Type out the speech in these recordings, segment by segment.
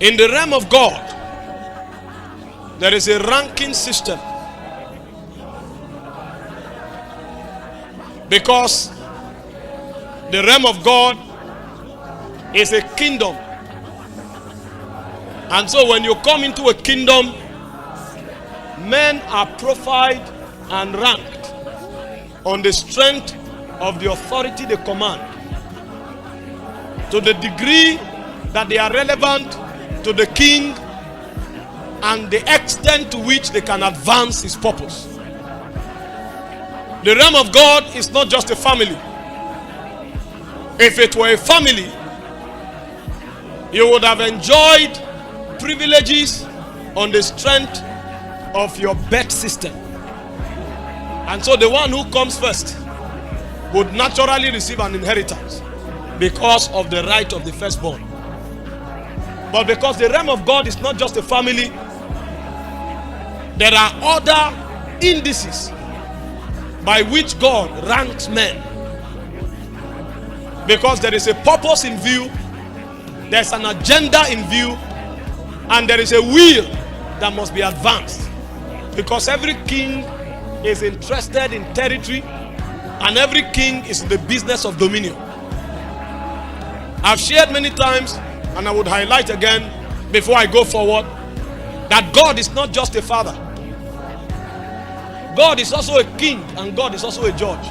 In the realm of God, there is a ranking system. Because the realm of God is a kingdom. And so when you come into a kingdom, men are profiled and ranked on the strength of the authority they command, to the degree that they are relevant to the king and the extent to which they can advance his purpose. The realm of God is not just a family. If it were a family, you would have enjoyed privileges on the strength of your birth system. And so the one who comes first would naturally receive an inheritance because of the right of the firstborn. But because the realm of God is not just a family, there are other indices by which God ranks men. Because there is a purpose in view, there's an agenda in view, and there is a will that must be advanced. Because every king is interested in territory, and every king is in the business of dominion. I've shared many times, and I would highlight again before I go forward, that God is not just a father. God is also a king, and God is also a judge.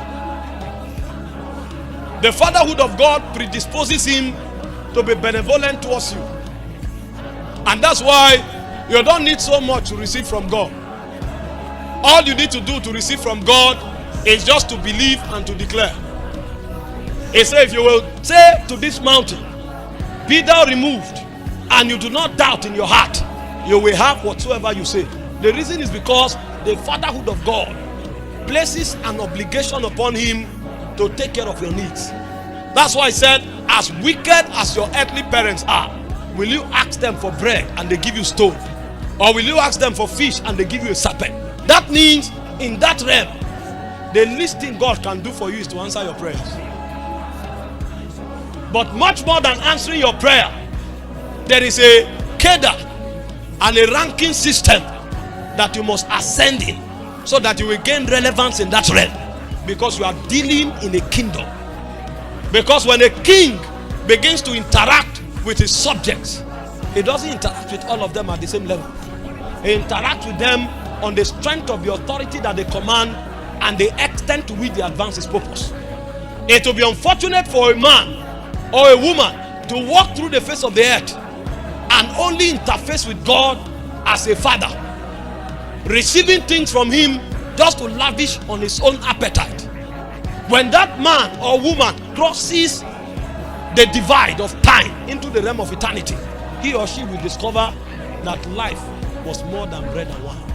The fatherhood of God predisposes him to be benevolent towards you. And that's why you don't need so much to receive from God. All you need to do to receive from God is just to believe and to declare. He said, if you will say to this mountain, be thou removed, and you do not doubt in your heart, you will have whatsoever you say. The reason is because the fatherhood of God places an obligation upon him to take care of your needs. That's why I said, as wicked as your earthly parents are, will you ask them for bread and they give you stone? Or will you ask them for fish and they give you a serpent? That means in that realm, the least thing God can do for you is to answer your prayers. But much more than answering your prayer, there is a cadre and a ranking system that you must ascend in, so that you will gain relevance in that realm, because you are dealing in a kingdom. Because when a king begins to interact with his subjects, he doesn't interact with all of them at the same level. He interacts with them on the strength of the authority that they command and the extent to which they advance his purpose. It will be unfortunate for a man or a woman to walk through the face of the earth and only interface with God as a father, receiving things from him just to lavish on his own appetite. When that man or woman crosses the divide of time into the realm of eternity, he or she will discover that life was more than bread and wine.